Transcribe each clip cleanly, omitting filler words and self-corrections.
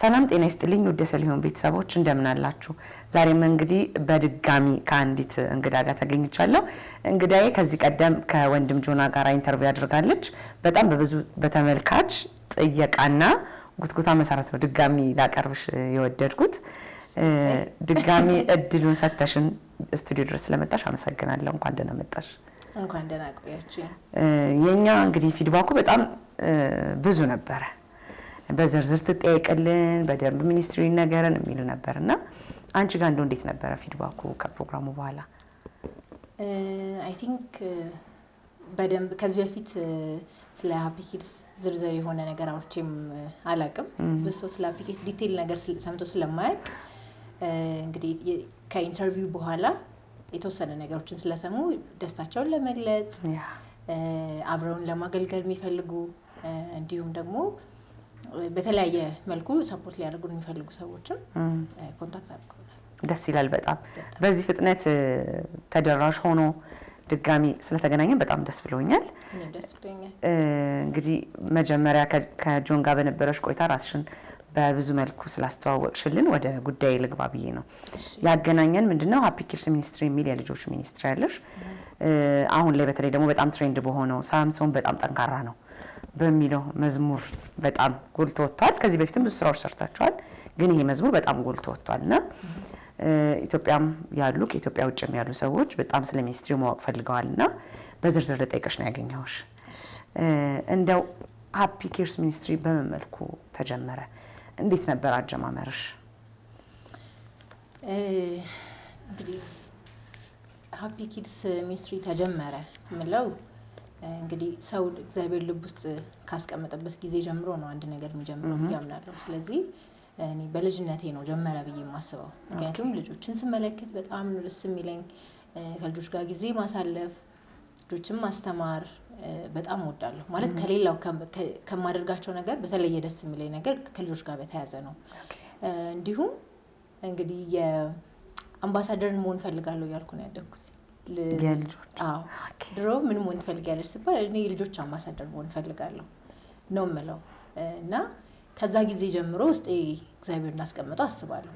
ሰላም ጤና ይስጥልኝ ወደ ሰሊሆን ቤተሰቦች እንደምን አላችሁ? ዛሬም እንግዲህ በድጋሚ ከአንዲት እንግዳ ጋር ተገኝቻለሁ። እንግዳዬ ከዚህ ቀደም ከወንድም ጆና ጋር ኢንተርቪው አድርጋለች። በጣም በብዙ በተመልካች ጥያቄና ጉትጉታ መሰረት ነው ድጋሚ ላቀርብሽ የወደድኩት። ድጋሚ እድሉን ሰተሽን ስቱዲዮ ድረስ ስለመጣሽ አመሰግናለሁ። እንኳን ደህና መጣሽ። እንኳን ደህና ቆያችሁ። የኛ እንግዲህ ፊድባኩ በጣም ብዙ ነበር። በዝርዝር ተጠይቀልን በደንብ ሚኒስትሪ ነገርን የሚሉ ነበርና አንቺ ጋር እንዴት ነበር ፊድባኩ ከፕሮግራሙ በኋላ? አይ ቲንክ በደንብ ከዚህ በፊት ስለ ሃፒ ኪድስ ዝርዝር የሆነ ነገር አውርቼም አላቅም። ብዙ ስለ ሃፒ ኪድስ ዲቴል ነገር ሰምቶ ስለማያውቅ እንግዲህ ከኢንተርቪው በኋላ የተወሰነ ነገሮችን ስለሰሙ ደስታቸውን ለመግለጽ አብረውን ለማገልገል የሚፈልጉ እንዲሁም ደግሞ በተለያየ መልኩ ሰፖርት ሊያደርጉን የሚፈልጉ ሰዎችም ኮንታክት አድርገውናል። ደስ ይላል በጣም በዚህ ፍጥነት ተደራሽ ሆኖ ድጋሚ ስለተገናኘን በጣም ደስ ብሎኛል። እንግዲህ መጀመሪያ ከጆን ጋር በነበረሽ ቆይታ ራስሽን በብዙ መልኩ ስላስተዋወቅሽልን ወደ ጉዳይ ልግባ ብዬ ነው። ያገናኘን ምንድነው ሃፒ ኪድስ ሚኒስትሪ የሚል የልጆች ሚኒስትሪ ያለሽ አሁን ላይ በተለይ ደግሞ በጣም ትሬንድ በሆነው ሳምሶን በጣም ጠንካራ ነው በሚለው መዝሙር በጣም ጎልቶ ወጥቷል። ከዚህ በፊትም ብዙ ስራዎች ሰርታችኋል፣ ግን ይሄ መዝሙር በጣም ጎልቶ ወጥቷልና ኢትዮጵያም ያሉ ከኢትዮጵያ ውጭም ያሉ ሰዎች በጣም ስለ ሚኒስትሪው ማወቅ ፈልገዋልና በዝርዝር ልጠይቅሽ ነው ያገኘሁሽ። እንደው ሃፒ ኪድስ ሚኒስትሪ በምን መልኩ ተጀመረ? እንዴት ነበር አጀማመርሽ? እንግዲህ ሃፒ ኪድስ ሚኒስትሪ ተጀመረ ምለው እንግዲህ ሰው እግዚአብሔር ልብ ውስጥ ካስቀመጠበት ጊዜ ጀምሮ ነው አንድ ነገር የሚጀምረው ያምናለሁ። ስለዚህ እኔ በልጅነቴ ነው ጀመረ ብዬ የማስበው። ምክንያቱም ልጆችን ስመለከት በጣም ነው ደስ የሚለኝ። ከልጆች ጋር ጊዜ ማሳለፍ፣ ልጆችን ማስተማር በጣም እወዳለሁ። ማለት ከሌላው ከማደርጋቸው ነገር በተለየ ደስ የሚለኝ ነገር ከልጆች ጋር በተያያዘ ነው። እንዲሁም እንግዲህ የአምባሳደርን መሆን ፈልጋለሁ ያልኩ ነው ያደግኩት። የልጆች ድሮ ምን መሆን ትፈልጊያለሽ ሲባል እኔ የልጆች አምባሳደር መሆን ፈልጋለሁ ነው የምለው እና ከዛ ጊዜ ጀምሮ ውስጥ እግዚአብሔር እንዳስቀመጠው አስባለሁ።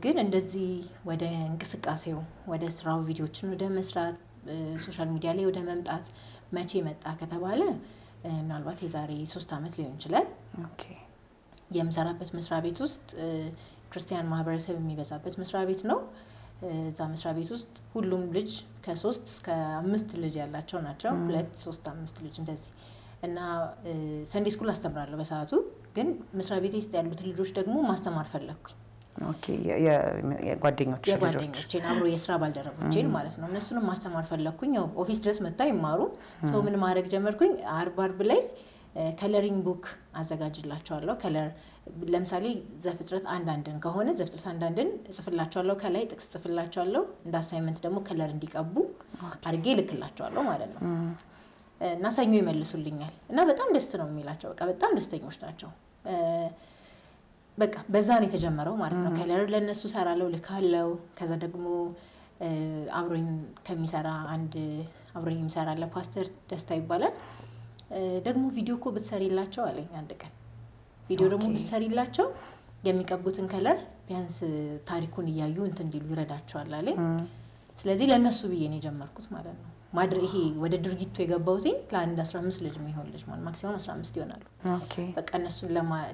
ግን እንደዚህ ወደ እንቅስቃሴው ወደ ስራው ቪዲዮችን ወደ መስራት ሶሻል ሚዲያ ላይ ወደ መምጣት መቼ መጣ ከተባለ ምናልባት የዛሬ 3 አመት ሊሆን ይችላል። የምሰራበት መስሪያ ቤት ውስጥ ክርስቲያን ማህበረሰብ የሚበዛበት መስሪያ ቤት ነው። እዛ መስሪያ ቤት ውስጥ ሁሉም ልጅ ከ3 እስከ 5 ልጅ ያላቸው ናቸው። 2 3 5 ልጅ እንደዚህ እና ሰንዴ ስኩል አስተምራለሁ በሰዓቱ። ግን መስሪያ ቤት ውስጥ ያሉት ልጆች ደግሞ ማስተማር ፈለኩኝ። ኦኬ የጓደኞቼን አብሮ የስራ ባልደረቦቼን ማለት ነው። እነሱንም ማስተማር ፈለኩኝ። ያው ኦፊስ ድረስ መጣው ይማሩ ሰው ምን ማድረግ ጀመርኩኝ። አርብ ላይ ከለሪንግ ቡክ አዘጋጅላቸዋለሁ። ከለር ለምሳሌ ዘፍጥረት አንዳንድን ከሆነ ዘፍጥረት አንዳንድን ጽፍላቸዋለሁ፣ ከላይ ጥቅስ ጽፍላቸዋለሁ። እንደ አሳይመንት ደግሞ ከለር እንዲቀቡ አድርጌ ልክላቸዋለሁ ማለት ነው። እና ሰኞ ይመልሱልኛል እና በጣም ደስ ነው የሚላቸው። በቃ በጣም ደስተኞች ናቸው። በቃ በዛ ነው የተጀመረው ማለት ነው። ከለር ለነሱ ሰራለው ልካለው። ከዛ ደግሞ አብሮኝ ከሚሰራ አንድ አብሮኝ የሚሰራለ ፓስተር ደስታ ይባላል። ደግሞ ቪዲዮ እኮ ብትሰሪላቸው አለኝ አንድ ቀን። ቪዲዮ ደግሞ ብትሰሪላቸው የሚቀቡትን ከለር ቢያንስ ታሪኩን እያዩ እንትን እንዲሉ ይረዳቸዋል አለኝ። ስለዚህ ለነሱ ብዬ ነው የጀመርኩት ማለት ነው። ይሄ ወደ ድርጊቱ የገባሁት ለአንድ 15 ልጅ የሚሆን ልጅ ማለት ማክሲመም 15 ይሆናሉ። በቃ እነሱን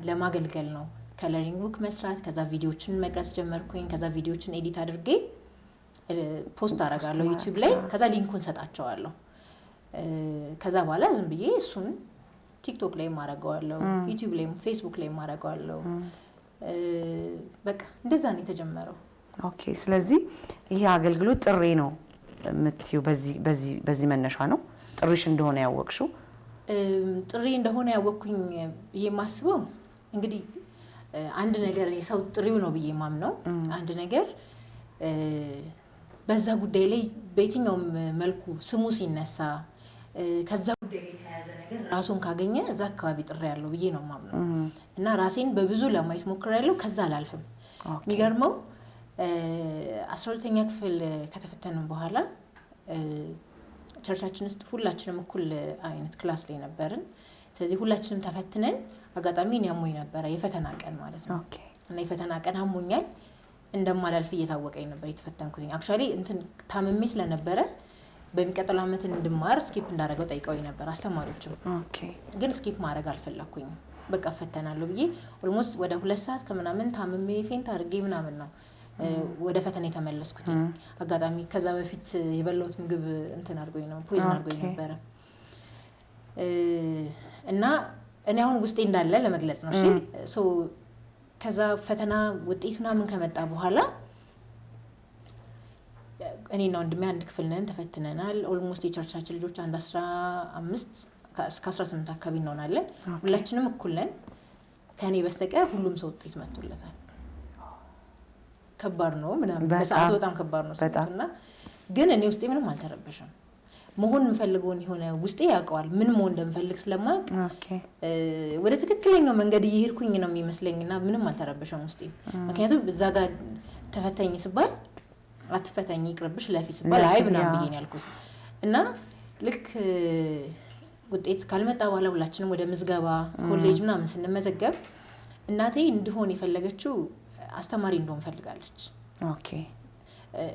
ለማገልገል ነው ከለሪንግ ቡክ መስራት። ከዛ ቪዲዮችን መቅረጽ ጀመርኩኝ። ከዛ ቪዲዮችን ኤዲት አድርጌ ፖስት አደርጋለሁ ዩቲዩብ ላይ። ከዛ ሊንኩን ሰጣቸዋለሁ። ከዛ በኋላ ዝም ብዬ እሱን ቲክቶክ ላይ ማረጋዋለሁ፣ ዩቲዩብ ላይ ፌስቡክ ላይ ማረጋዋለሁ። በቃ እንደዛ ነው የተጀመረው። ኦኬ ስለዚህ ይሄ አገልግሎት ጥሪ ነው የምትይው በዚህ መነሻ ነው ጥሪሽ እንደሆነ ያወቅሽው? ጥሪ እንደሆነ ያወቅኩኝ ብዬ ማስበው እንግዲህ አንድ ነገር የሰው ጥሪው ነው ብዬ ማምነው አንድ ነገር በዛ ጉዳይ ላይ በየትኛውም መልኩ ስሙ ሲነሳ ከዛ ጉዳይ ላይ የተያዘ ነገር ራሱን ካገኘ እዛ አካባቢ ጥሪ ያለው ብዬ ነው ማምነው እና ራሴን በብዙ ለማየት ሞክሬያለሁ። ከዛ አላልፍም። የሚገርመው 12ኛ ክፍል ከተፈተንን በኋላ ቸርቻችን ውስጥ ሁላችንም እኩል አይነት ክላስ ላይ ነበርን። ስለዚህ ሁላችንም ተፈትነን አጋጣሚ እኔ አሞኝ ነበረ የፈተና ቀን ማለት ነው። እና የፈተና ቀን አሞኛል እንደማላልፍ እየታወቀኝ ነበር የተፈተንኩት። አክቹአሊ እንትን ታምሜ ስለነበረ በሚቀጥለው ዓመት እንድማር ስኪፕ እንዳደረገው ጠይቀውኝ ነበር አስተማሪዎችም። ግን ስኪፕ ማድረግ አልፈለኩኝም። በቃ ፈተናለሁ ብዬ ኦልሞስት ወደ 2 ሰዓት ከምናምን ታምሜ ፌንት አድርጌ ምናምን ነው ወደ ፈተና የተመለስኩት። አጋጣሚ ከዛ በፊት የበላሁት ምግብ እንትን አድርጎኝ ነው ፖይዝን አድርጎኝ ነበረ። እና እኔ አሁን ውስጤ እንዳለ ለመግለጽ ነው። እሺ ሶ ከዛ ፈተና ውጤት ምናምን ከመጣ በኋላ እኔና ወንድሜ አንድ ክፍል ነን ተፈትነናል። ኦልሞስት የቸርቻችን ልጆች አንድ 15 እስከ 18 አካባቢ እንሆናለን። ሁላችንም እኩል ነን ከኔ በስተቀር ሁሉም ሰው ውጤት መጥቶለታል። ከባድ ነው ምናምን በሰዓቱ በጣም ከባድ ነው እና ግን እኔ ውስጤ ምንም አልተረበሸም። መሆን የምፈልገውን የሆነ ውስጤ ያውቀዋል ምን መሆን እንደምፈልግ ስለማውቅ ወደ ትክክለኛው መንገድ እየሄድኩኝ ነው የሚመስለኝና ምንም አልተረበሸም ውስጤ። ምክንያቱም እዛ ጋር ተፈተኝ ስባል አትፈተኝ ይቅርብሽ ለፊ ስባል አይ ምናምን ብዬ ነው ያልኩት። እና ልክ ውጤት ካልመጣ በኋላ ሁላችንም ወደ ምዝገባ ኮሌጅ ምናምን ስንመዘገብ እናቴ እንድሆን የፈለገችው አስተማሪ እንደሆን ፈልጋለች።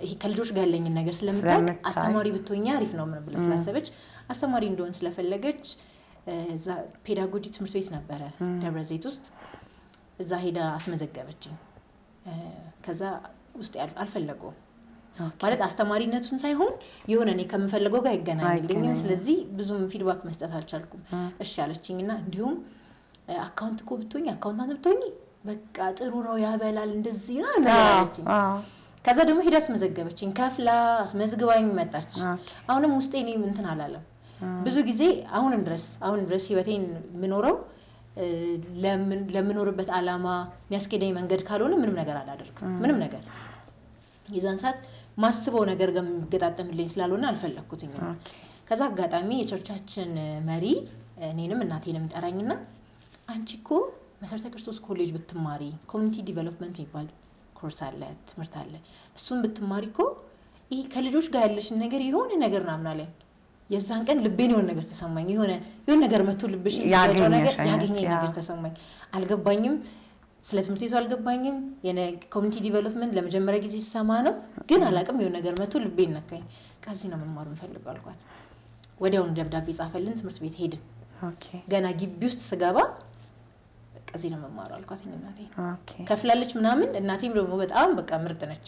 ይሄ ከልጆች ጋር ያለኝን ነገር ስለምታውቅ አስተማሪ ብትሆኛ አሪፍ ነው ምን ብላ ስላሰበች አስተማሪ እንደሆን ስለፈለገች እዛ ፔዳጎጂ ትምህርት ቤት ነበረ ደብረ ዘይት ውስጥ እዛ ሄዳ አስመዘገበችኝ። ከዛ ውስጥ አልፈለገውም ማለት አስተማሪነቱን ሳይሆን የሆነ እኔ ከምፈልገው ጋር ይገናኝልኝም። ስለዚህ ብዙም ፊድባክ መስጠት አልቻልኩም። እሺ አለችኝና እንዲሁም አካውንት እኮ ብትሆኝ አካውንታንት ብትሆኝ በቃ ጥሩ ነው ያበላል እንደዚህ ነው አለችኝ። ከዛ ደግሞ ሄዳ አስመዘገበችኝ ከፍላ አስመዝግባኝ መጣች። አሁንም ውስጤ እኔ እንትን አላለም። ብዙ ጊዜ አሁንም ድረስ ህይወቴን የምኖረው ለምኖርበት አላማ የሚያስኬደኝ መንገድ ካልሆነ ምንም ነገር አላደርግም። ምንም ነገር የዛን ሰዓት ማስበው ነገር ጋር የሚገጣጠምልኝ ስላልሆነ አልፈለኩትኝ። ከዛ አጋጣሚ የቸርቻችን መሪ እኔንም እናቴንም ጠራኝና አንቺ እኮ መሰረተ ክርስቶስ ኮሌጅ ብትማሪ ኮሚኒቲ ዲቨሎፕመንት የሚባል ኮርስ አለ ትምህርት አለ እሱን ብትማሪ እኮ ይሄ ከልጆች ጋር ያለሽን ነገር የሆነ ነገር ምናምን አለኝ። የዛን ቀን ልቤን የሆነ ነገር ተሰማኝ። የሆነ ነገር መጥቶ ልብሽ ያገኘ ነገር ተሰማኝ። አልገባኝም ስለ ትምህርት ቤቱ አልገባኝም። የነ ኮሚኒቲ ዲቨሎፕመንት ለመጀመሪያ ጊዜ ሲሰማ ነው ግን አላቅም። የሆነ ነገር መጥቶ ልቤን ነካኝ። ከዚህ ነው መማር የምፈልገው አልኳት። ወዲያውኑ ደብዳቤ ጻፈልን። ትምህርት ቤት ሄድን። ገና ግቢ ውስጥ ስገባ ከዚህ ነው መማር አልኳት። እናቴ ከፍላለች ምናምን። እናቴም ደግሞ በጣም በቃ ምርጥ ነች።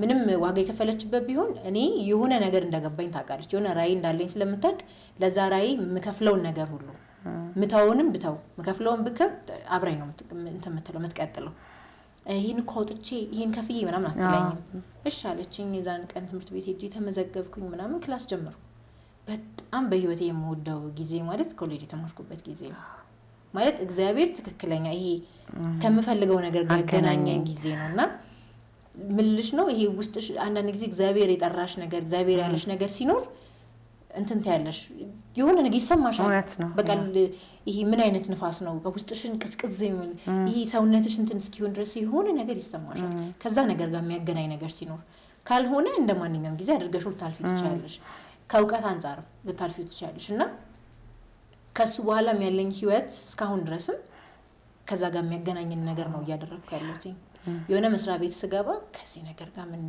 ምንም ዋጋ የከፈለችበት ቢሆን እኔ የሆነ ነገር እንደገባኝ ታውቃለች። የሆነ ራዕይ እንዳለኝ ስለምታውቅ ለዛ ራዕይ የምከፍለውን ነገር ሁሉ ምታውንም ብታው መከፍለውን ብከብ አብራኝ ነው እንትን የምትቀጥለው። ይሄን ቆጥቼ ይሄን ከፍዬ ምናምን አትለኝም። እሺ አለችኝ። የዛን ቀን ትምህርት ቤት ሄጄ ተመዘገብኩኝ ምናምን ክላስ ጀመርኩ። በጣም በህይወቴ የምወደው ጊዜ ማለት ኮሌጅ የተማርኩበት ጊዜ ነው። ማለት እግዚአብሔር ትክክለኛ ይሄ ከምፈልገው ነገር ጋር ያገናኘኝ ጊዜ ነውና ምልሽ ነው ይሄ ውስጥሽ አንዳንድ ጊዜ እግዚአብሔር የጠራሽ ነገር እግዚአብሔር ያለሽ ነገር ሲኖር እንትን ታያለሽ የሆነ ነገር ይሰማሻል። በቃ ይሄ ምን አይነት ንፋስ ነው በውስጥሽን ቅዝቅዝ ይል ይሄ ሰውነትሽ እንትን እስኪሆን ድረስ የሆነ ነገር ይሰማሻል። ከዛ ነገር ጋር የሚያገናኝ ነገር ሲኖር ካልሆነ እንደማንኛውም ጊዜ አድርገሽው ልታልፊ ትችያለሽ። ከእውቀት አንፃር ልታልፊ ትችያለሽ። እና ከሱ በኋላ ያለኝ ህይወት እስካሁን ድረስም ከዛ ጋር የሚያገናኝን ነገር ነው እያደረኩ ያለሁት። የሆነ መስሪያ ቤት ስገባ ከዚህ ነገር ጋር ምን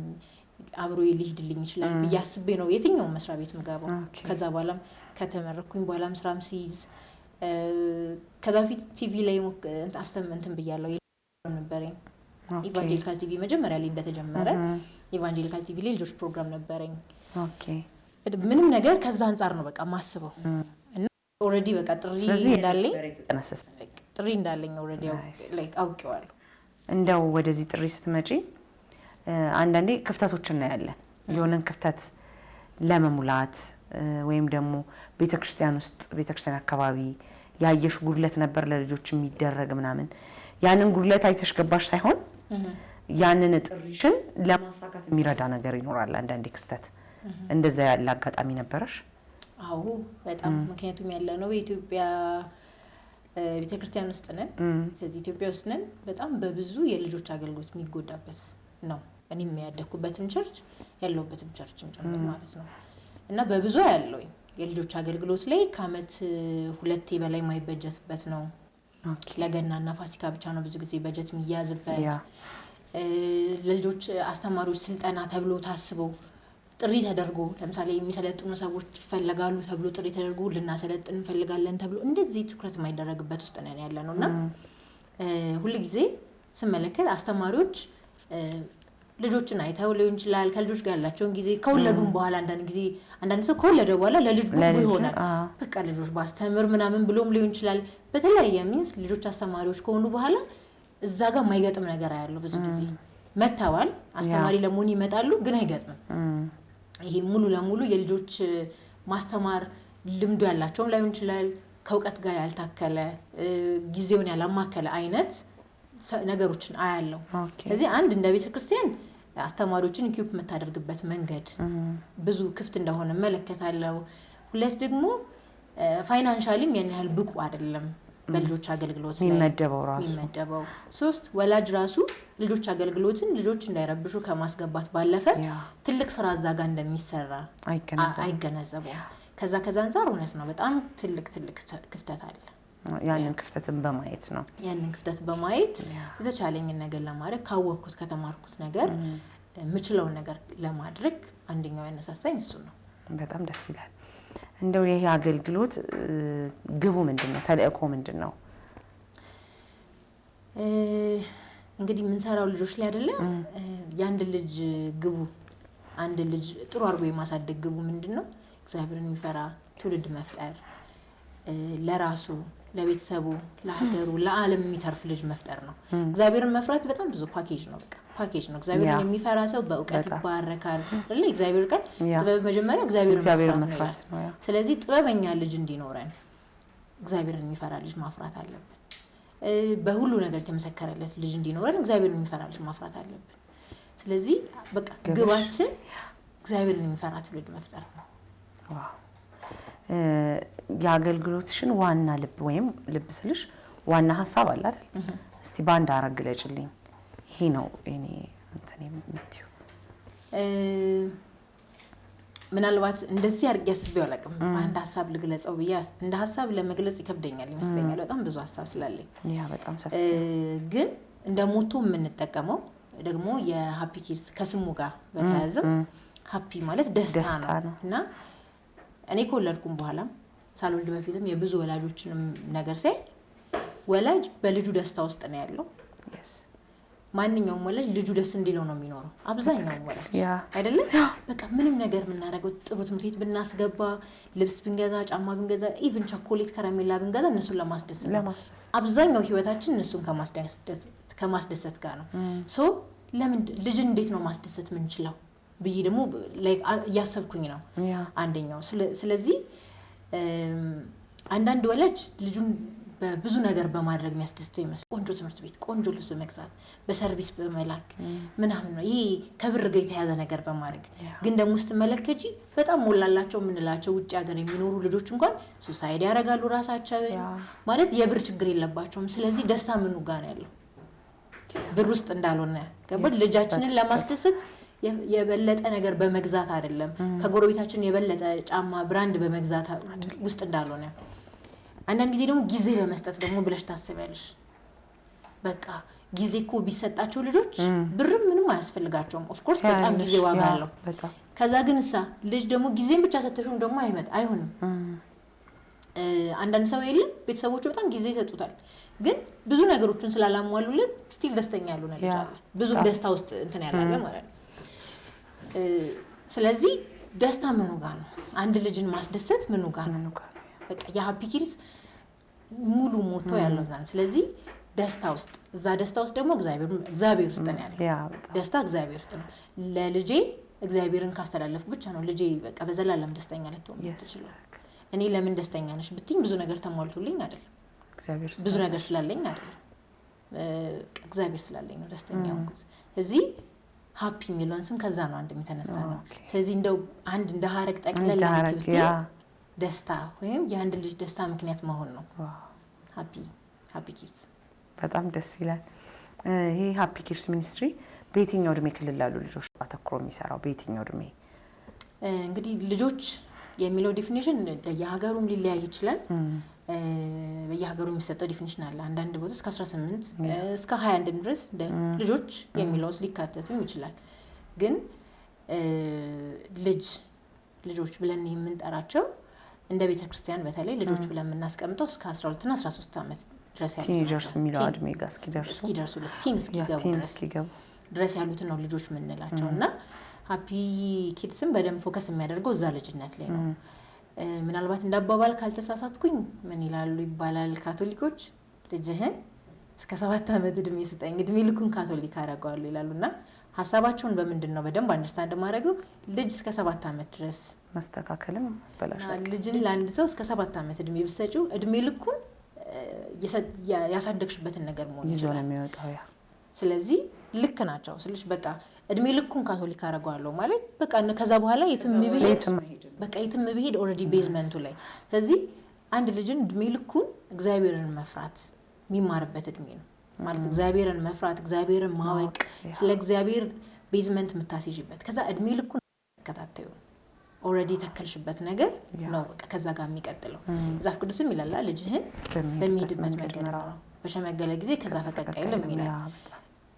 አብሮ ሊሄድልኝ ይችላል በያስቤ ነው የትኛው መስሪያ ቤት ምገባው። ከዛ በኋላም ከተመረኩኝ በኋላም ስራም ሲይዝ ከዛ በፊት ቲቪ ላይ እንትን ብያለሁ ነበረኝ። ኢቫንጀሊካል ቲቪ መጀመሪያ ላይ እንደተጀመረ ኢቫንጀሊካል ቲቪ ላይ ልጆች ፕሮግራም ነበረኝ። ምንም ነገር ከዛ አንፃር ነው በቃ ማስበው እና ኦሬዲ በቃ ጥሪ እንዳለኝ ኦሬዲ ላይክ አውቄዋለሁ። እንደው ወደዚህ ጥሪ ስትመጪ አንዳንዴ ክፍተቶችን እናያለን። የሆነን ክፍተት ለመሙላት ወይም ደግሞ ቤተክርስቲያን ውስጥ ቤተክርስቲያን አካባቢ ያየሽ ጉድለት ነበር ለልጆች የሚደረግ ምናምን ያንን ጉድለት አይተሽ ገባሽ ሳይሆን ያንን ጥሪሽን ለማሳካት የሚረዳ ነገር ይኖራል። አንዳንዴ ክስተት እንደዛ ያለ አጋጣሚ ነበርሽ? አዎ በጣም ምክንያቱም ያለ ነው በኢትዮጵያ ቤተክርስቲያን ውስጥ ነን። ስለዚህ ኢትዮጵያ ውስጥ ነን በጣም በብዙ የልጆች አገልግሎት የሚጎዳበት ነው። እኔም ያደኩበትም ቸርች ያለውበትም ቸርችም ጨምሮ ማለት ነው። እና በብዙ ያለው የልጆች አገልግሎት ላይ ከአመት 2 በላይ ማይበጀትበት ነው። ለገናና ፋሲካ ብቻ ነው ብዙ ጊዜ በጀት የሚያዝበት። ለልጆች አስተማሪዎች ስልጠና ተብሎ ታስቦ ጥሪ ተደርጎ ለምሳሌ የሚሰለጥኑ ሰዎች ይፈልጋሉ ተብሎ ጥሪ ተደርጎ ልናሰለጥን እንፈልጋለን ተብሎ እንደዚህ ትኩረት የማይደረግበት ውስጥ ነን ያለነውና ሁሉ ጊዜ ስመለከት አስተማሪዎች ልጆችን አይተው ሊሆን ይችላል ከልጆች ጋር ያላቸውን ጊዜ ከወለዱም በኋላ አንዳንድ ሰው ከወለደ በኋላ ለልጅ ጉቡ ይሆናል በቃ ልጆች ባስተምር ምናምን ብሎም ሊሆን ይችላል በተለያየ ሚንስ ልጆች አስተማሪዎች ከሆኑ በኋላ እዛ ጋር የማይገጥም ነገር ያለው ብዙ ጊዜ መተዋል አስተማሪ ለመሆን ይመጣሉ ግን አይገጥምም። ይሄ ሙሉ ለሙሉ የልጆች ማስተማር ልምዱ ያላቸውም ላይሆን ይችላል ከውቀት ጋር ያልታከለ ጊዜውን ያላማከለ አይነት ነገሮችን አያለው። ስለዚህ አንድ እንደ ቤተክርስቲያን አስተማሪዎችን ኢኩፕ የምታደርግበት መንገድ ብዙ ክፍት እንደሆነ መለከታለው። ሁለት ደግሞ ፋይናንሻሊም ያን ያህል ብቁ አይደለም በልጆች አገልግሎት ላይ የሚመደበው። ሶስት ወላጅ ራሱ ልጆች አገልግሎትን ልጆች እንዳይረብሹ ከማስገባት ባለፈ ትልቅ ስራ አዛጋ እንደሚሰራ አይገነዘቡም። ከዛ አንፃር እውነት ነው በጣም ትልቅ ክፍተት አለ። ያንን ክፍተትን በማየት ነው ክፍተት በማየት የተቻለኝን ነገር ለማድረግ ካወቅኩት ከተማርኩት ነገር ምችለውን ነገር ለማድረግ አንደኛው ያነሳሳኝ እሱ ነው። በጣም ደስ ይላል። እንደው ይሄ አገልግሎት ግቡ ምንድነው? ተልእኮ ምንድነው? እንግዲህ የምንሰራው ልጆች ላይ አይደለ ያንድ ልጅ ግቡ አንድ ልጅ ጥሩ አድርጎ የማሳደግ ግቡ ምንድነው? እግዚአብሔርን የሚፈራ ትውልድ መፍጠር ለራሱ ለቤተሰቡ ለሀገሩ ለዓለም የሚተርፍ ልጅ መፍጠር ነው። እግዚአብሔርን መፍራት በጣም ብዙ ፓኬጅ ነው ነው። እግዚአብሔርን የሚፈራ ሰው በእውቀት ይባረካል አይደል? እግዚአብሔር ቃል ጥበብ መጀመሪያ እግዚአብሔርን መፍራት ነው። ስለዚህ ጥበበኛ ልጅ እንዲኖረን እግዚአብሔርን የሚፈራ ልጅ ማፍራት አለብን። በሁሉ ነገር የተመሰከረለት ልጅ እንዲኖረን እግዚአብሔርን የሚፈራ ልጅ ማፍራት አለብን። ስለዚህ በቃ ግባችን እግዚአብሔርን የሚፈራ ትውልድ መፍጠር ነው። ዋው የአገልግሎትሽን ዋና ልብ ወይም ልብ ስልሽ ዋና ሐሳብ አለ አይደል? እስቲ ባንድ አረግለጭልኝ። ይሄ ነው እኔ እንትን የምትዩ ምናልባት እንደዚህ አድርጌ አስቤው አላውቅም። አንድ ሐሳብ ልግለጸው ብዬ እንደ ሐሳብ ለመግለጽ ይከብደኛል ይመስለኛል በጣም ብዙ ሐሳብ ስላለኝ። በጣም ሰፊ ግን እንደ ሞቶ የምንጠቀመው ደግሞ የሃፒ ኪድስ ከስሙ ጋር በተያያዘም ሃፒ ማለት ደስታ ነው እና እኔ ከወለድኩም በኋላ ሳልወልድ በፊትም የብዙ ወላጆችንም ነገር ሳይ ወላጅ በልጁ ደስታ ውስጥ ነው ያለው። ማንኛውም ወላጅ ልጁ ደስ እንዲለው ነው የሚኖረው አብዛኛው ወላጅ አይደለ? በቃ ምንም ነገር የምናደርገው ጥሩ ትምህርት ቤት ብናስገባ ልብስ ብንገዛ ጫማ ብንገዛ ኢቭን ቸኮሌት ከረሜላ ብንገዛ እነሱን ለማስደሰት አብዛኛው ህይወታችን እነሱን ከማስደሰት ጋር ነው። ሶ ለምን ልጅ እንዴት ነው ማስደሰት ምንችለው ብዬ ደግሞ ላይክ እያሰብኩኝ ነው አንደኛው። ስለዚህ አንዳንድ ወላጅ ልጁን በብዙ ነገር በማድረግ የሚያስደስተው ይመስል ቆንጆ ትምህርት ቤት ቆንጆ ልብስ መግዛት በሰርቪስ በመላክ ምናምን ነው ይሄ ከብር ጋር የተያዘ ነገር በማድረግ ግን ደግሞ ስትመለከጂ በጣም ሞላላቸው የምንላቸው ውጭ ሀገር የሚኖሩ ልጆች እንኳን ሱሳይድ ያደርጋሉ ራሳቸው ማለት የብር ችግር የለባቸውም። ስለዚህ ደስታ ምኑ ጋር ነው ያለው? ብር ውስጥ እንዳልሆነ ገባል። ልጃችንን ለማስደሰት የበለጠ ነገር በመግዛት አይደለም ከጎረቤታችን የበለጠ ጫማ ብራንድ በመግዛት ውስጥ እንዳልሆነ አንዳንድ ጊዜ ደግሞ ጊዜ በመስጠት ደግሞ ብለሽ ታስቢያለሽ። በቃ ጊዜ እኮ ቢሰጣቸው ልጆች ብርም ምንም አያስፈልጋቸውም። ኦፍ ኮርስ በጣም ጊዜ ዋጋ አለው። ከዛ ግን ልጅ ደግሞ ጊዜን ብቻ ሰጥተሽው ደግሞ አይሆንም። አንዳንድ ሰው የለም ቤተሰቦቹ በጣም ጊዜ ይሰጡታል ግን ብዙ ነገሮችን ስላላሟሉለት ስቲል ደስተኛ ያልሆነ ልጅ አለ። ብዙ ደስታ ውስጥ እንትን ያላለ ማለት ነው። ስለዚህ ደስታ ምኑ ጋር ነው? አንድ ልጅን ማስደሰት ምኑ ጋር ነው? በቃ የሃፒ ኪድስ ሙሉ ሞቶ ያለው ዛን። ስለዚህ ደስታ ውስጥ እዛ ደስታ ውስጥ ደግሞ እግዚአብሔር ውስጥ ነው ያለው። ደስታ እግዚአብሔር ውስጥ ነው። ለልጄ እግዚአብሔርን ካስተላለፍ ብቻ ነው ልጄ በቃ በዘላለም ደስተኛ ልትሆን ትችላል። እኔ ለምን ደስተኛ ነሽ ብትኝ ብዙ ነገር ተሟልቶልኝ አይደለም ብዙ ነገር ስላለኝ አይደለም እግዚአብሔር ስላለኝ ነው ደስተኛ ሆንኩት። እዚህ ሃፒ የሚለውን ስም ከዛ ነው አንድ የተነሳ ነው። ስለዚህ እንደው አንድ እንደ ሀረግ ጠቅለል ለማለት ደስታ ወይም የአንድ ልጅ ደስታ ምክንያት መሆን ነው ሃፒ ኪድስ። በጣም ደስ ይላል። ይሄ ሃፒ ኪድስ ሚኒስትሪ በየትኛው እድሜ ክልል ላሉ ልጆች አተኩሮ የሚሰራው? በየትኛው እድሜ? እንግዲህ ልጆች የሚለው ዴፊኒሽን ለየሀገሩም ሊለያይ ይችላል። በየሀገሩ የሚሰጠው ዲፊኒሽን አለ። አንዳንድ ቦታ እስከ 18 እስከ 21 ድረስ ልጆች የሚለው ሊካተትም ይችላል። ግን ልጆች ብለን የምንጠራቸው እንደ ቤተክርስቲያን በተለይ ልጆች ብለን የምናስቀምጠው እስከ 12 እና 13 ዓመት ድረስ ያሉት ቲኔጀርስ የሚለው እድሜ ጋር እስኪደርሱ ድረስ ያሉት ነው ልጆች የምንላቸው። እና ሃፒ ኪድስም በደንብ ፎከስ የሚያደርገው እዛ ልጅነት ላይ ነው። ምናልባት እንዳባባል ካልተሳሳትኩኝ ምን ይላሉ ይባላል ካቶሊኮች ልጅህን እስከ 7 ዓመት እድሜ ስጠኝ እድሜ ልኩን ካቶሊክ አደርገዋለሁ ይላሉና ሀሳባቸውን በምንድን ነው በደንብ አንደርስታንድ ማድረገው ልጅ እስከ 7 ዓመት ድረስ ማስተካከልም በላሻል ልጅን ለአንድ ሰው እስከ 7 ዓመት እድሜ ብትሰጪው እድሜ ልኩን ያሳደግሽበትን ነገር መሆን ይዞ ነው የሚወጣው። ያ ስለዚህ ልክ ናቸው ስለዚህ በቃ እድሜ ልኩን ካቶሊክ አደርገዋለሁ ማለት በቃ ከዛ በኋላ የትም ቢሄድ ኦልሬዲ ቤዝመንቱ ላይ። ስለዚህ አንድ ልጅን እድሜ ልኩን እግዚአብሔርን መፍራት የሚማርበት እድሜ ነው ማለት እግዚአብሔርን መፍራት እግዚአብሔርን ማወቅ ስለ እግዚአብሔር ቤዝመንት የምታስይዥበት ከዛ እድሜ ልኩን ተከታተዩ ኦልሬዲ ተከልሽበት ነገር ነው በቃ ከዛ ጋር የሚቀጥለው። መጽሐፍ ቅዱስም ይላል ልጅህን በሚሄድበት መንገድ ነው በሸመገለ ጊዜ ከዛ ፈቀቅ አይልም ይላል።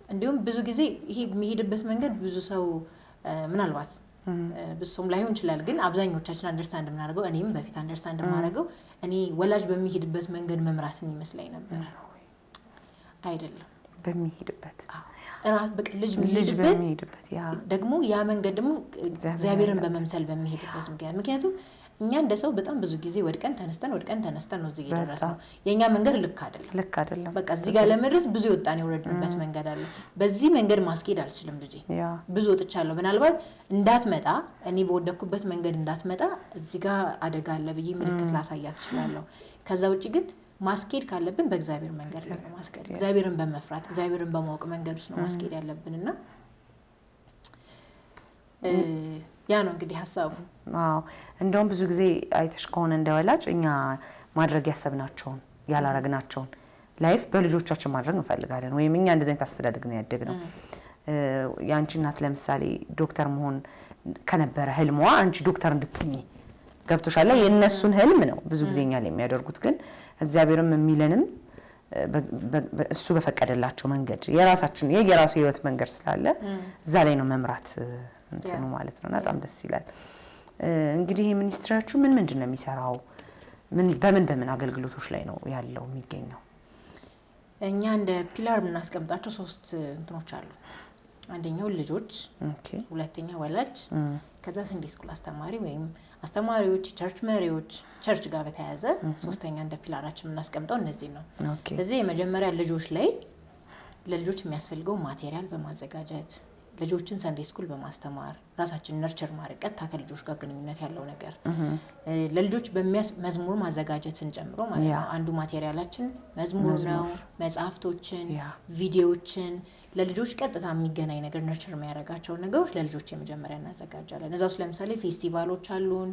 እንዲሁም ብዙ ጊዜ ይሄ የሚሄድበት መንገድ ብዙ ሰው ምናልባት ብዙ ሰው ላይሆን ይችላል ግን አብዛኞቻችን አንደርስታንድ የምናደርገው እኔም በፊት አንደርስታንድ የማደርገው እኔ ወላጅ በሚሄድበት መንገድ መምራትን ይመስለኝ ነበር። አይደለም በሚሄድበት በቃ ልጅ በሚሄድበት ያ ደግሞ ያ መንገድ ደግሞ እግዚአብሔርን በመምሰል በሚሄድበት ምክንያቱም እኛ እንደ ሰው በጣም ብዙ ጊዜ ወድቀን ተነስተን ነው እዚህ የደረስነው። የኛ መንገድ ልክ አይደለም በቃ እዚህ ጋር ለመድረስ ብዙ የወጣን የወረድንበት መንገድ አለ። በዚህ መንገድ ማስኬድ አልችልም ልጄ ብዙ ወጥቻለሁ ምናልባት እንዳትመጣ እኔ በወደኩበት መንገድ እንዳትመጣ እዚህ ጋር አደጋ አለ ብዬ ምልክት ላሳያት እችላለሁ። ከዛ ውጪ ግን ማስኬድ ካለብን በእግዚአብሔር መንገድ ነው ማስኬድ እግዚአብሔርን በመፍራት እግዚአብሔርን በማወቅ መንገድ ውስጥ ነው ማስኬድ ያለብንና ያ ነው እንግዲህ ሐሳቡ። እንደውም ብዙ ጊዜ አይተሽ ከሆነ እንደወላጅ እኛ ማድረግ ያሰብናቸውን ያላረግናቸውን ላይፍ በልጆቻችን ማድረግ እንፈልጋለን ወይም እኛ እንደዚህ አይነት አስተዳደግ ነው ያደግነው። ያንቺ እናት ለምሳሌ ዶክተር መሆን ከነበረ ህልሟ አንቺ ዶክተር እንድትሆኚ ገብቶሻል። የነሱን ህልም ነው ብዙ ጊዜ እኛ ላይ የሚያደርጉት ግን እግዚአብሔርም የሚለንም እሱ በፈቀደላቸው መንገድ የራሱ ህይወት መንገድ ስላለ እዛ ላይ ነው መምራት እንትኑ ማለት ነውና በጣም ደስ ይላል። እንግዲህ ሚኒስትራችሁ ምንድን ነው የሚሰራው? በምን አገልግሎቶች ላይ ነው ያለው የሚገኘው? እኛ እንደ ፒላር የምናስቀምጣቸው 3 እንትኖች አሉ። አንደኛው ልጆች፣ ሁለተኛ ወላጅ፣ ከዛ ሰንዴ ስኩል አስተማሪ ወይም አስተማሪዎች፣ ቸርች መሪዎች፣ ቸርች ጋር በተያያዘ ሶስተኛ እንደ ፒላራችን የምናስቀምጠው እነዚህ ነው። ስለዚህ የመጀመሪያ ልጆች ላይ ለልጆች የሚያስፈልገው ማቴሪያል በማዘጋጀት ልጆችን ሰንዴ ስኩል በማስተማር ራሳችንን ነርቸር ማድረግ ቀጥታ ከልጆች ጋር ግንኙነት ያለው ነገር ለልጆች መዝሙር ማዘጋጀትን ጨምሮ ማለት ነው። አንዱ ማቴሪያላችን መዝሙር ነው። መጽሐፍቶችን፣ ቪዲዮዎችን ለልጆች ቀጥታ የሚገናኝ ነገር ነርቸር የሚያደርጋቸው ነገሮች ለልጆች የመጀመሪያ እናዘጋጃለን። እዛው ለምሳሌ ፌስቲቫሎች አሉን፣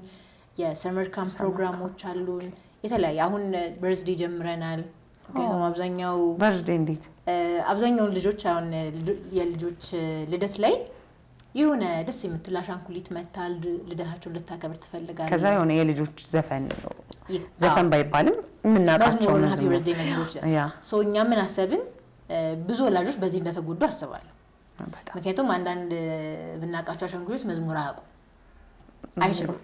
የሰመር ካምፕ ፕሮግራሞች አሉን። የተለያየ አሁን በርዝዴ ጀምረናል። ግን አብዛኛው በርዝዴ እንዴት አብዛኛው ልጆች አሁን የልጆች ልደት ላይ የሆነ ደስ የምትል አሻንጉሊት መታል ልደታቸውን ልታከብር ትፈልጋለች። ከዛ የሆነ የልጆች ዘፈን ባይባልም የምናውቃቸው መዝሙሮች ሰው እኛ ምን አሰብን ብዙ ወላጆች በዚህ እንደተጎዱ አስባለሁ። ምክንያቱም አንዳንድ ብናውቃቸው አሻንጉሊት መዝሙር አያውቁም አይችሉም።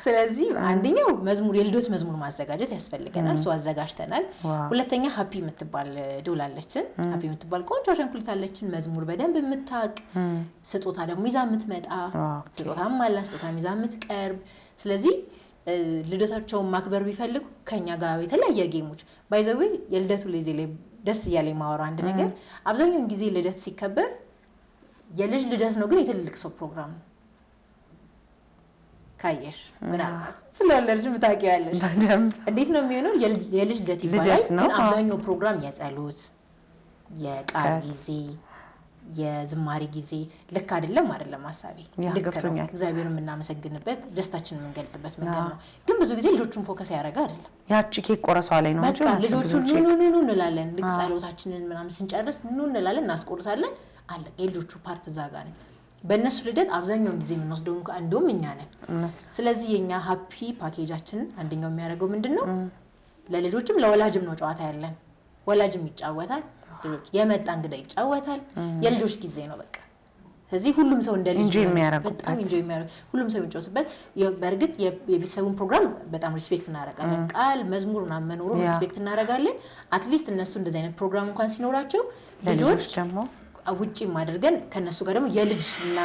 ስለዚህ አንደኛው መዝሙር የልጆች መዝሙር ማዘጋጀት ያስፈልገናል። ሰው አዘጋጅተናል። ሁለተኛ ሃፒ የምትባል ዶላለችን ሃፒ የምትባል ቆንጆ አሻንጉሊት አለችን መዝሙር በደንብ የምታውቅ ስጦታ ደግሞ ይዛ የምትመጣ ስጦታም አላት ስጦታ ይዛ የምትቀርብ። ስለዚህ ልደታቸውን ማክበር ቢፈልጉ ከኛ ጋር የተለያየ ጌሞች ባይ ዘ ዌይ የልደቱ ጊዜ ላይ ደስ እያለኝ ማወራው አንድ ነገር አብዛኛውን ጊዜ ልደት ሲከበር የልጅ ልደት ነው ግን የትልቅ ሰው ፕሮግራም ነው። ካየሽ ምናልባት ስለወለድሽ ምታውቂያለሽ እንዴት ነው የሚሆነው? የልጅ ልደት ይባላል ግን አብዛኛው ፕሮግራም የጸሎት የቃል ጊዜ የዝማሬ ጊዜ ልክ አይደለም ሀሳቤ ልክ ነው። እግዚአብሔርን የምናመሰግንበት ደስታችንን የምንገልጽበት መንገድ ነው። ግን ብዙ ጊዜ ልጆቹን ፎከስ ያደረገ አይደለም። ያቺ ኬክ ቆረሷ ላይ ነው እንጂ ልጆቹን ኑ እንላለን። ልክ ጸሎታችንን ምናምን ስንጨርስ ኑ እንላለን እናስቆርሳለን። አለ የልጆቹ ፓርት እዛ ጋር ነው። በእነሱ ልደት አብዛኛውን ጊዜ የምንወስደው እንደውም እኛ ነን። ስለዚህ የኛ ሃፒ ፓኬጃችን አንደኛው የሚያደርገው ምንድነው ለልጆችም ለወላጅም ነው ጨዋታ ያለን። ወላጅም ይጫወታል፣ ልጆች የመጣ እንግዳ ይጫወታል። የልጆች ጊዜ ነው በቃ። ስለዚህ ሁሉም ሰው እንደ ልጅ በጣም ኢንጆይ የሚያደርግ ሁሉም ሰው የሚጫወትበት። በእርግጥ የቤተሰቡን ፕሮግራም በጣም ሪስፔክት እናደርጋለን። ቃል መዝሙር ምናምን መኖሩን ሪስፔክት እናደርጋለን። አትሊስት እነሱ እንደዚህ አይነት ፕሮግራም እንኳን ሲኖራቸው ልጆች ደግሞ ውጪም አድርገን ከነሱ ጋር ደግሞ የልጅ እና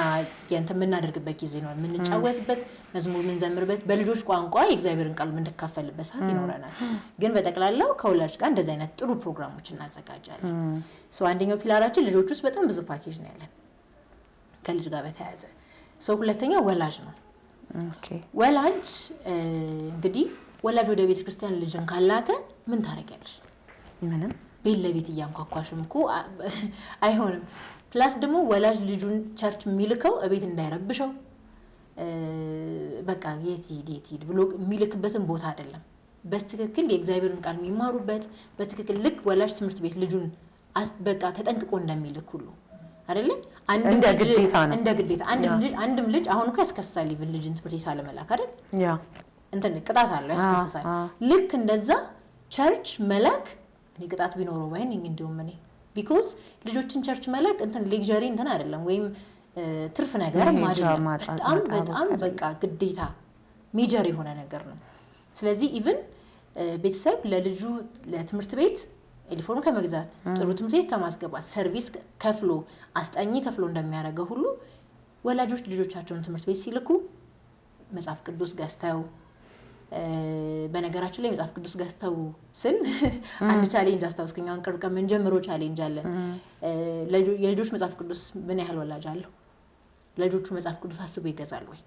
የእንትን የምናደርግበት ጊዜ ነው የምንጫወትበት፣ መዝሙር የምንዘምርበት፣ በልጆች ቋንቋ የእግዚአብሔርን ቃል የምንካፈልበት ሰዓት ይኖረናል። ግን በጠቅላላው ከወላጅ ጋር እንደዚህ አይነት ጥሩ ፕሮግራሞች እናዘጋጃለን። አንደኛው ፒላራችን ልጆች ውስጥ በጣም ብዙ ፓኬጅ ነው ያለን ከልጅ ጋር በተያያዘ። ሁለተኛው ወላጅ ነው። ወላጅ እንግዲህ ወላጅ ወደ ቤተ ክርስቲያን ልጅን ካላከ ምን ታረጊያለሽ? ምንም ቤት ለቤት እያንኳኳሽም እኮ አይሆንም። ፕላስ ደግሞ ወላጅ ልጁን ቸርች የሚልከው እቤት እንዳይረብሸው በቃ የት ሂድ ብሎ የሚልክበትን ቦታ አይደለም። በትክክል የእግዚአብሔርን ቃል የሚማሩበት በትክክል ልክ ወላጅ ትምህርት ቤት ልጁን በቃ ተጠንቅቆ እንደሚልክ ሁሉ አይደለ? እንደ ግዴታ አንድም ልጅ አሁን እኮ ያስከሳል። ይብል ልጅን ትምህርት ቤት አለመላክ አይደል? እንትን ቅጣት አለው ያስከሳል። ልክ እንደዛ ቸርች መላክ እኔ ቅጣት ቢኖረው ባይን እንደውም እኔ ቢኮዝ ልጆችን ቸርች መላክ እንትን ሌክዠሪ እንትን አይደለም ወይም ትርፍ ነገር አይደለም። በጣም በቃ ግዴታ ሜጀር የሆነ ነገር ነው። ስለዚህ ኢቭን ቤተሰብ ለልጁ ለትምህርት ቤት ዩኒፎርም ከመግዛት ጥሩ ትምህርት ቤት ከማስገባት ሰርቪስ ከፍሎ አስጠኚ ከፍሎ እንደሚያደርገው ሁሉ ወላጆች ልጆቻቸውን ትምህርት ቤት ሲልኩ መጽሐፍ ቅዱስ ገዝተው በነገራችን ላይ መጽሐፍ ቅዱስ ገዝተው ስል አንድ ቻሌንጅ አስታውስከኝ። አሁን ቅርብ ቀን ጀምሮ ቻሌንጅ አለን። የልጆች መጽሐፍ ቅዱስ ምን ያህል ወላጅ አለው? ልጆቹ መጽሐፍ ቅዱስ አስቦ ይገዛል ወይ?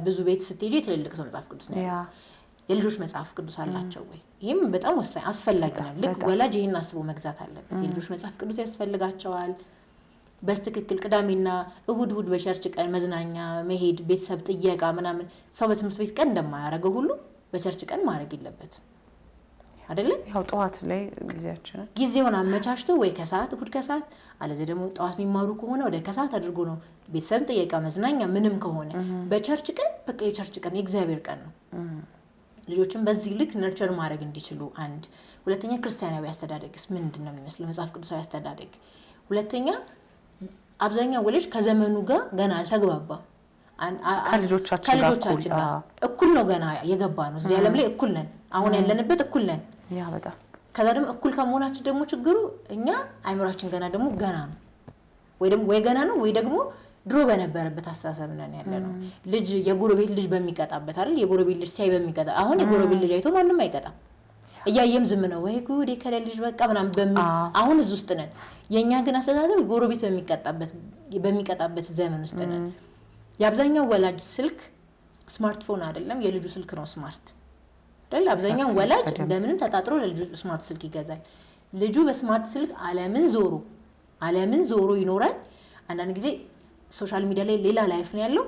ብዙ ቤት ስትሄጂ ትልልቅ ሰው መጽሐፍ ቅዱስ ነው ያለው። የልጆች መጽሐፍ ቅዱስ አላቸው ወይ? ይሄም በጣም ወሳኝ አስፈላጊ ነው። ልክ ወላጅ ይሄን አስቦ መግዛት አለበት። የልጆች መጽሐፍ ቅዱስ ያስፈልጋቸዋል። በስትክክል ቅዳሜና እሁድ በቸርች ቀን መዝናኛ መሄድ ቤተሰብ ጥየቃ ምናምን ሰው በትምህርት ቤት ቀን እንደማያደርገው ሁሉ በቸርች ቀን ማድረግ የለበትም አይደለ? ያው ጠዋት ላይ ጊዜውን አመቻችቶ ወይ ከሰዓት እሁድ ከሰዓት አለዚህ ደግሞ ጠዋት የሚማሩ ከሆነ ወደ ከሰዓት አድርጎ ነው ቤተሰብ ጥየቃ መዝናኛ ምንም ከሆነ በቸርች ቀን በቃ የቸርች ቀን የእግዚአብሔር ቀን ነው። ልጆችን በዚህ ልክ ነርቸር ማድረግ እንዲችሉ አንድ። ሁለተኛ ክርስቲያናዊ አስተዳደግስ ምንድን ነው የሚመስለው? መጽሐፍ ቅዱሳዊ አስተዳደግ። ሁለተኛ አብዛኛው ወላጅ ከዘመኑ ጋር ገና አልተግባባም። ከልጆቻችን ጋር እኩል ነው ገና የገባ ነው። እዚህ ዓለም ላይ እኩል ነን። አሁን ያለንበት እኩል ነን። ያ በጣም ከዛ ደግሞ እኩል ከመሆናችን ደግሞ ችግሩ እኛ አይምራችን ገና ነው ወይ ገና ነው ወይ ደግሞ ድሮ በነበረበት አስተሳሰብ ነን ያለ ነው። ልጅ የጎረቤት ልጅ በሚቀጣበት አይደል? የጎረቤት ልጅ ሳይ በሚቀጣ አሁን የጎረቤት ልጅ አይቶ ማንንም አይቀጣም። እያየም ዝም ነው ወይ ጉድ የከለ ልጅ በቃ ምናምን አሁን እዚህ ውስጥ ነን። የኛ ግን አስተሳሰብ የጎረቤት በሚቀጣበት ዘመን ውስጥ ነን። የአብዛኛው ወላጅ ስልክ ስማርትፎን አይደለም፣ የልጁ ስልክ ነው ስማርት አይደል? አብዛኛው ወላጅ እንደምንም ተጣጥሮ ለልጁ ስማርት ስልክ ይገዛል። ልጁ በስማርት ስልክ ዓለምን ዞሮ ይኖራል። አንዳንድ ጊዜ ሶሻል ሚዲያ ላይ ሌላ ላይፍ ነው ያለው፣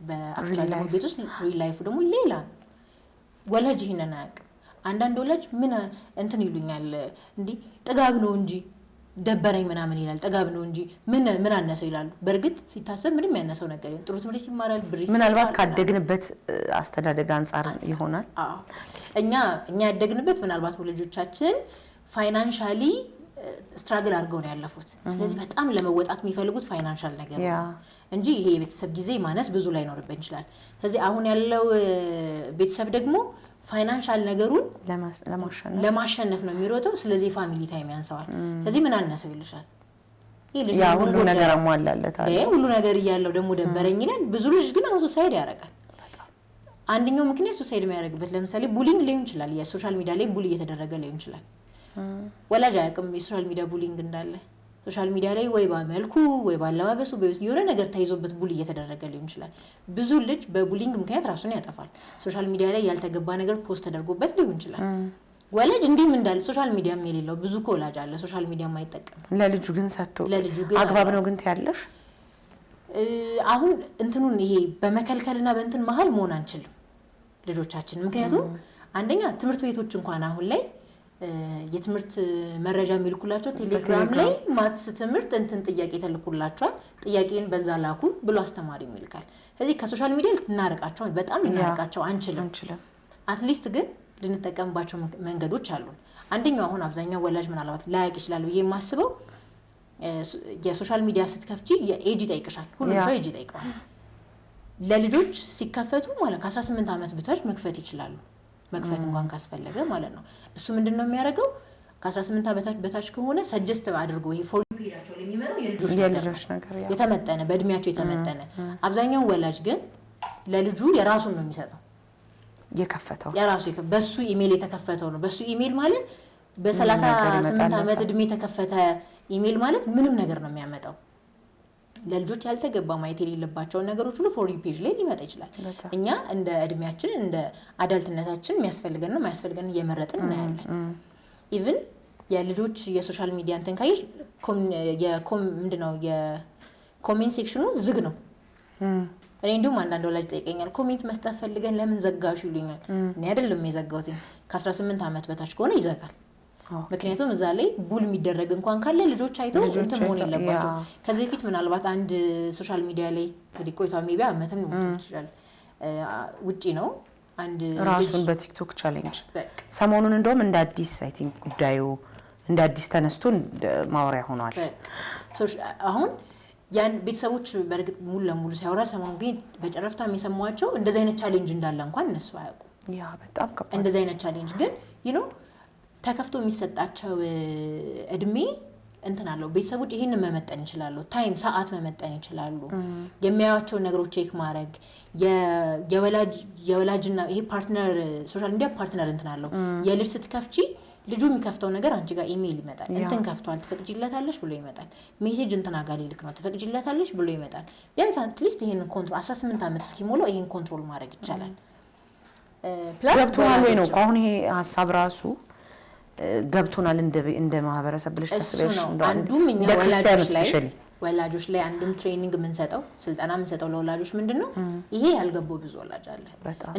በአክቹዋሊ ደግሞ ቤት ውስጥ ሪል ላይፍ ደግሞ ሌላ ነው። ወላጅ ይሄንን አያውቅም። አንዳንድ ወላጅ ምን እንትን ይሉኛል እንዴ ጥጋብ ነው እንጂ ደበረኝ ምናምን ይላል። ጥጋብ ነው እንጂ ምን አነሰው ይላሉ። በእርግጥ ሲታሰብ ምንም ያነሰው ነገር የለም። ጥሩ ትምህርት ይማራል። ምናልባት ካደግንበት አስተዳደግ አንፃር ይሆናል። እኛ ያደግንበት ምናልባት ልጆቻችን ፋይናንሻሊ ስትራግል አድርገው ነው ያለፉት። ስለዚህ በጣም ለመወጣት የሚፈልጉት ፋይናንሻል ነገር ነው እንጂ ይሄ የቤተሰብ ጊዜ ማነስ ብዙ ላይ ኖርብን ይችላል። ስለዚህ አሁን ያለው ቤተሰብ ደግሞ ፋይናንሻል ነገሩን ለማሸነፍ ነው የሚሮጠው። ስለዚህ ፋሚሊ ታይም ያንሰዋል። ስለዚህ ምን አነሰው ይልሻል። ያ ሁሉ ነገር አሟላለት አይደል? ሁሉ ነገር እያለው ደግሞ ደበረኝ ይላል። ብዙ ልጅ ግን አሁን ሱሳይድ ያደርጋል። አንደኛው ምክንያት ሱሳይድ የሚያደርግበት ለምሳሌ ቡሊንግ ሊሆን ይችላል። የሶሻል ሚዲያ ላይ ቡሊ እየተደረገ ሊሆን ይችላል። ወላጅ አያውቅም የሶሻል ሚዲያ ቡሊንግ እንዳለ። ሶሻል ሚዲያ ላይ ወይ በመልኩ ወይ ባለባበሱ የሆነ ነገር ተይዞበት ቡሊ እየተደረገ ሊሆን ይችላል። ብዙ ልጅ በቡሊንግ ምክንያት ራሱን ያጠፋል። ሶሻል ሚዲያ ላይ ያልተገባ ነገር ፖስት ተደርጎበት ሊሆን ይችላል። ወላጅ እንዲህም እንዳለ ሶሻል ሚዲያም የሌለው ብዙ ወላጅ አለ ሶሻል ሚዲያ የማይጠቀም። ለልጁ ግን ሰጥቶ አግባብ ነው ግን ታያለሽ። አሁን እንትኑን ይሄ በመከልከልና በእንትን መሀል መሆን አንችልም ልጆቻችን። ምክንያቱም አንደኛ ትምህርት ቤቶች እንኳን አሁን ላይ የትምህርት መረጃ የሚልኩላቸው ቴሌግራም ላይ ማትስ ትምህርት እንትን ጥያቄ ተልኩላቸዋል ጥያቄን በዛ ላኩ ብሎ አስተማሪ ይልካል ስለዚህ ከሶሻል ሚዲያ ልናርቃቸው በጣም ልናርቃቸው አንችልም አትሊስት ግን ልንጠቀምባቸው መንገዶች አሉ አንደኛው አሁን አብዛኛው ወላጅ ምናልባት ላያቅ ይችላል ብዬ የማስበው የሶሻል ሚዲያ ስትከፍቺ የኤጅ ይጠይቅሻል ሁሉም ሰው ኤጅ ይጠይቀዋል ለልጆች ሲከፈቱ ማለት ከ18 አመት በታች መክፈት ይችላሉ መክፈት እንኳን ካስፈለገ ማለት ነው እሱ ምንድነው የሚያደርገው ከ18 አመት በታች ከሆነ ሰጀስት አድርጎ ይሄ ፎር ፔጃቸው ላይ የሚመጣው የልጆች ነገር የተመጠነ በእድሜያቸው የተመጠነ አብዛኛው ወላጅ ግን ለልጁ የራሱን ነው የሚሰጠው የከፈተው የራሱ በሱ ኢሜል የተከፈተው ነው በሱ ኢሜል ማለት በ38 አመት እድሜ የተከፈተ ኢሜል ማለት ምንም ነገር ነው የሚያመጣው ለልጆች ያልተገባ ማየት የሌለባቸው ነገሮች ሁሉ ፎር ፔጅ ላይ ሊመጣ ይችላል እኛ እንደ እድሜያችን እንደ አዳልትነታችን የሚያስፈልገን ነው ማያስፈልገን እየመረጥን እናያለን ኢቭን የልጆች የሶሻል ሚዲያ እንትን ካይሽ ምንድነው የኮሜንት ሴክሽኑ ዝግ ነው እኔ እንዲሁም አንዳንድ ወላጅ ጠይቀኛል ኮሜንት መስጠት ፈልገን ለምን ዘጋሹ ይሉኛል እኔ አይደለም የዘጋሁት ከ18 አመት በታች ከሆነ ይዘጋል ምክንያቱም እዛ ላይ ቡል የሚደረግ እንኳን ካለ ልጆች አይተው እንትን መሆን የለባቸው ከዚህ በፊት ምናልባት አንድ ሶሻል ሚዲያ ላይ እንግዲህ ቆይቷ ሜቢያ አመትም ሊሆን ይችላል ውጪ ነው አንድ ራሱን በቲክቶክ ቻሌንጅ ሰሞኑን እንደውም እንደ አዲስ አይ ቲንክ ጉዳዩ እንደ አዲስ ተነስቶ ማውሪያ ሆኗል አሁን ያን ቤተሰቦች በርግጥ ሙሉ ለሙሉ ሳይወራ ሰሞኑን ግን በጨረፍታ የሚሰማቸው እንደዚህ አይነት ቻሌንጅ እንዳለ እንኳን እነሱ አያውቁ ያ በጣም ከባድ እንደዚህ አይነት ቻሌንጅ ግን ተከፍቶ የሚሰጣቸው እድሜ እንትን አለው ቤተሰቦች ይሄንን መመጠን ይችላሉ ታይም ሰዓት መመጠን ይችላሉ የሚያዩቸው ነገሮች ቼክ ማድረግ የወላጅና ይሄ ፓርትነር ሶሻል ሚዲያ ፓርትነር እንትን አለው የልጅ ስትከፍቺ ልጁ የሚከፍተው ነገር አንቺ ጋር ኢሜል ይመጣል እንትን ከፍቷል ትፈቅጂለታለሽ ብሎ ይመጣል ሜሴጅ እንትና ጋር ሊልክ ነው ትፈቅጂለታለሽ ብሎ ይመጣል ቢያንስ አትሊስት ይሄንን ኮንትሮል 18 አመት እስኪሞላው ይሄን ኮንትሮል ማድረግ ይቻላል ገብቶናል ወይ ነው አሁን ይሄ ሐሳብ ራሱ ገብቶናል እንደ ማህበረሰብ ብለሽ ተስበሽ አንዱም እኛ ወላጆች ላይ አንዱም ትሬኒንግ የምንሰጠው ስልጠና የምንሰጠው ለወላጆች ምንድነው ይሄ ያልገባው ብዙ ወላጅ አለ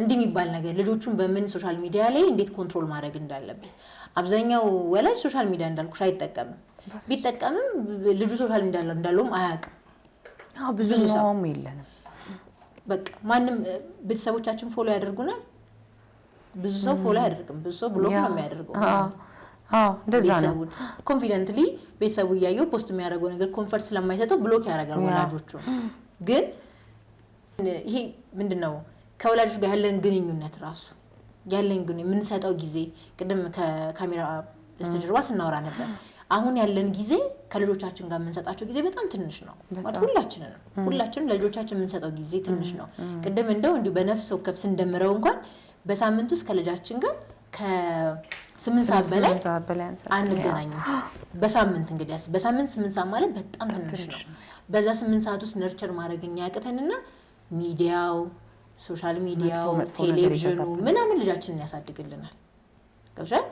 እንዲህ የሚባል ነገር ልጆቹን በምን ሶሻል ሚዲያ ላይ እንዴት ኮንትሮል ማድረግ እንዳለበት አብዛኛው ወላጅ ሶሻል ሚዲያ እንዳልኩሽ አይጠቀምም ቢጠቀምም ልጁ ሶሻል ሚዲያ እንዳለውም አያውቅም ብዙ ነው የለንም በቃ ማንም ቤተሰቦቻችን ፎሎ ያደርጉናል ብዙ ሰው ፎሎ ያደርግም ብዙ ሰው ብሎክ ነው የሚያደርገው እንደዛ ነው ኮንፊደንትሊ ቤተሰቡ ያየው ፖስት የሚያደርገው ነገር ኮንፈርት ስለማይሰጠው ብሎክ ያደርጋል ወላጆቹ ግን ይሄ ምንድነው ከወላጆች ጋር ያለን ግንኙነት ራሱ ያለን ግን የምንሰጠው ጊዜ ቅድም ከካሜራ በስተጀርባ ስናወራ ነበር አሁን ያለን ጊዜ ከልጆቻችን ጋር የምንሰጣቸው ጊዜ በጣም ትንሽ ነው ማለት ሁላችንም ለልጆቻችን የምንሰጠው ጊዜ ትንሽ ነው ቅድም እንደው እንዲሁ በነፍስ ወከፍ ስንደምረው እንኳን በሳምንት ውስጥ ከልጃችን ጋር ከ8 ሰዓት በላይ አንገናኝም በሳምንት እንግዲህ በሳምንት 8 ሰዓት ማለት በጣም ትንሽ ነው በዛ 8 ሰዓት ውስጥ ነርቸር ማድረግኛ ያቀተንና ሚዲያው ሶሻል ሚዲያው ቴሌቪዥኑ ምናምን ልጃችንን ያሳድግልናል ገብሻል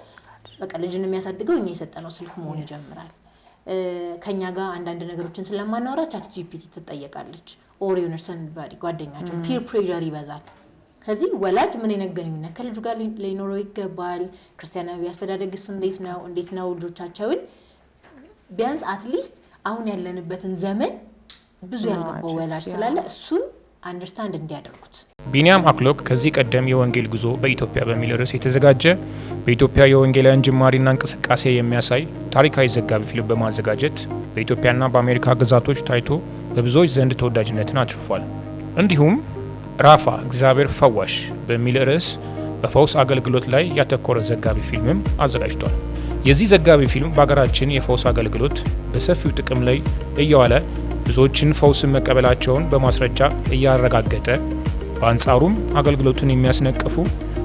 በቃ ልጅን የሚያሳድገው እኛ የሰጠነው ስልክ መሆን ይጀምራል ከኛ ጋር አንዳንድ ነገሮችን ስለማናወራ ቻት ጂፒቲ ትጠየቃለች ኦር ዩኒቨርሰን ባዲ ጓደኛቸው ፒር ፕሬሸር ይበዛል ከዚህ ወላጅ ምን የነገሩኝና ከልጁ ጋር ሊኖረው ይገባል ክርስቲያናዊ አስተዳደግስ እንዴት ነው ልጆቻቸውን ቢያንስ አትሊስት አሁን ያለንበትን ዘመን ብዙ ያልገባው ወላጅ ስላለ እሱን አንደርስታንድ እንዲያደርጉት ቢኒያም አክሎክ ከዚህ ቀደም የወንጌል ጉዞ በኢትዮጵያ በሚል ርዕስ የተዘጋጀ በኢትዮጵያ የወንጌላውያን ጅማሬና እንቅስቃሴ የሚያሳይ ታሪካዊ ዘጋቢ ፊልም በማዘጋጀት በኢትዮጵያና በአሜሪካ ግዛቶች ታይቶ በብዙዎች ዘንድ ተወዳጅነትን አትርፏል። እንዲሁም ራፋ እግዚአብሔር ፈዋሽ በሚል ርዕስ በፈውስ አገልግሎት ላይ ያተኮረ ዘጋቢ ፊልምም አዘጋጅቷል። የዚህ ዘጋቢ ፊልም በሀገራችን የፈውስ አገልግሎት በሰፊው ጥቅም ላይ እየዋለ ብዙዎችን ፈውስን መቀበላቸውን በማስረጃ እያረጋገጠ በአንጻሩም አገልግሎቱን የሚያስነቅፉ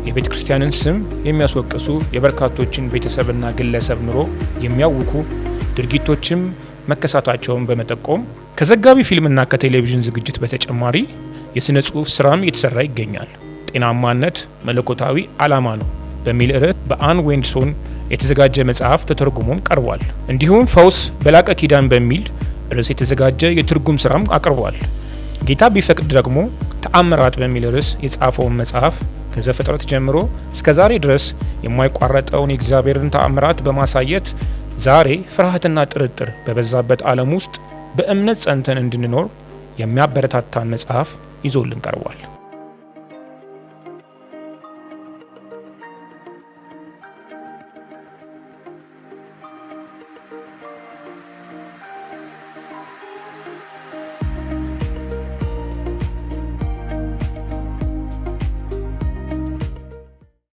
የቤተ ክርስቲያንን ስም የሚያስወቅሱ የበርካቶችን ቤተሰብና ግለሰብ ኑሮ የሚያውኩ ድርጊቶችም መከሰታቸውን በመጠቆም ከዘጋቢ ፊልምና ከቴሌቪዥን ዝግጅት በተጨማሪ የስነ ጽሑፍ ስራም እየተሰራ ይገኛል። ጤናማነት መለኮታዊ ዓላማ ነው በሚል ርዕስ በአን ዌንድሶን የተዘጋጀ መጽሐፍ ተተርጉሞም ቀርቧል። እንዲሁም ፈውስ በላቀ ኪዳን በሚል ርዕስ የተዘጋጀ የትርጉም ስራም አቅርቧል። ጌታ ቢፈቅድ ደግሞ ተአምራት በሚል ርዕስ የጻፈውን መጽሐፍ ከዘፍጥረት ጀምሮ እስከ ዛሬ ድረስ የማይቋረጠውን የእግዚአብሔርን ተአምራት በማሳየት ዛሬ ፍርሃትና ጥርጥር በበዛበት ዓለም ውስጥ በእምነት ጸንተን እንድንኖር የሚያበረታታን መጽሐፍ ይዞልን ቀርቧል።